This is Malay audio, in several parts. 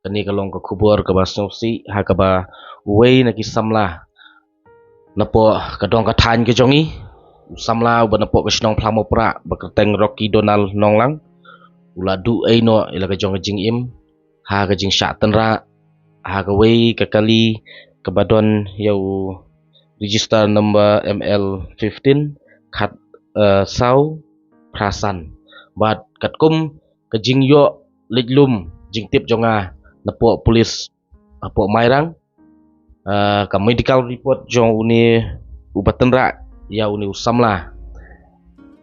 kani kalong ka kubur ka ba snopsi ha ka ba wei na ki samla napo kadong ka than ke jongi samla ba napo ka snong plamo pra ba keteng Rocky Donald nonglang ula du ai no ila ka jong jing im ha ka jing sha tan ra ha ka wei ka kali ka badon yau register number ML15 khat sau prasan bat kat kum ka jing yo liglum jing tip jonga napo polis apo mairang ka medical report jong uni ubatenra ya uni usamla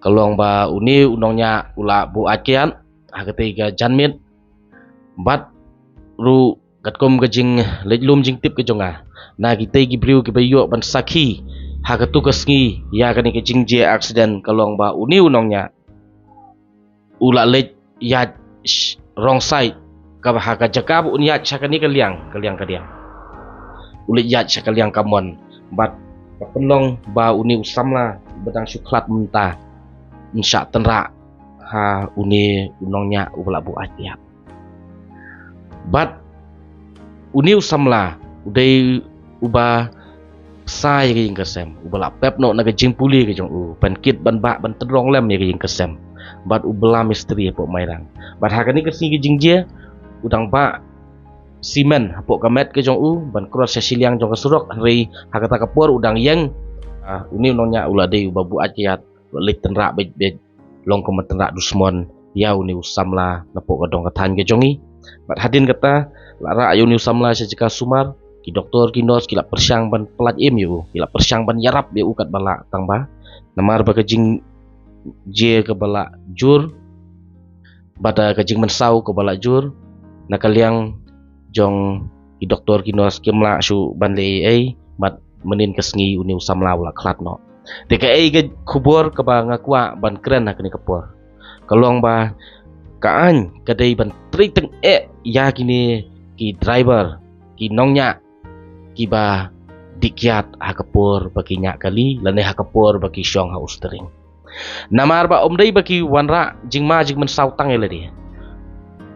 kalong ba uni unongnya ula bu akian hakatiga janmit bat ru katkom kajing liglum jing tip kejonga na kita gibriu ke bayo ban sakhi hakatu kasngi ya kani kajing je accident kalong ba uni unongnya ula lej ya wrong side ka haka jakab unya chakani kaliang ulit ya chakaliang kamon bat penlong ba uni usamla bedang syuklat mentah insya tenra ha uni unongnya ubala bu atiap bat uni usamla udai uba sai ke kasem ubala pepno naga jingpuli ke jong u pankit ban ba ban terong lem ya ke kasem bat ubala misteri pok mairang bat hakani kesini ke jingje udang ba simen pok kamet ke jong u ban cross siliang jong kesurok hari hakata kapur udang yang uni unongnya ulade uba bu atiat lit tenra bet long komentra dusmon ya uni usamla napok kadong kathan ke jongi bat hadin kata lara ayu ni usamla sejika sumar ki doktor ki nos kila persyang ban pelat im yu kila persyang ban yarap yu kat bala tangba namar ba kajing je ke bala jur bada kajing mensau ke bala jur nakaliang jong ki doktor ki nos kimla su ban le ai bat menin kesngi uni usamla ula klat no deka ai ke kubur ke ba ngakwa ban keren nak ni kapur kalong ba kaan kadai ban tri teng ya kini ki driver ki nongnya ki ba dikyat hakapur bagi nyak kali lane hakapur bagi syong ha ustering namar ba omdai bagi wanra jingma jing mensau tang ele dia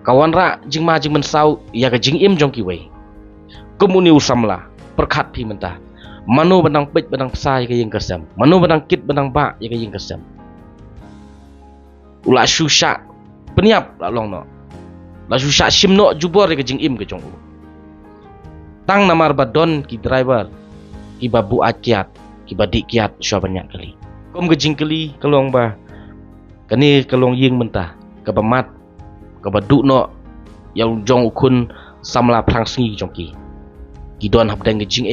kawanra jingma jing mensau ya ka jing im jong ki wei komuni usamla perkhat pi mentah manu benang pit benang sai ke yang kesem manu benang kit benang ba ya ke yang kesem ula susha peniap la long no la susha simno jubor ke jing im ke jong u tang namar badon ki driver ki babu akiat ki badik kiat syo banyak kali kom ke jing kali kalong ba kani kalong ying mentah ke bamat ke badu no yang jong ukun samla prangsi jong ki don hab dang ke jing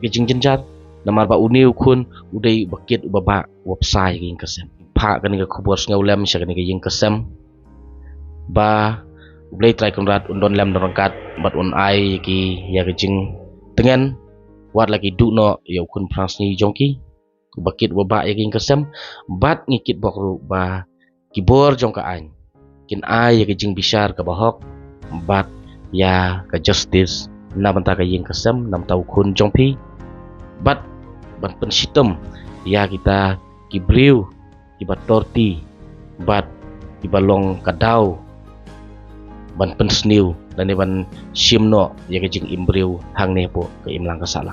gejing jenjar namar ba uni ukun udai bakit ubaba website ging kesem pa kani ke kubur ngaulem sya kani ke ying kesem ba blay try konrat undon lem dorangkat bat on ai ki ya gejing tengen wat lagi du no ya ukun prasni jongki bakit ubaba ya ging kesem bat ngikit bokru ba kibor jong ka ain kin ai ya gejing bisar ka bahok bat ya ka justice na banta ka ying kesem nam tau kun jongpi bat ban pensitem ya kita kibriu kibat torti bat kibalong kadau ban pensniu dan ban simno ya kejing imbriu hang ne po ke imlang kasala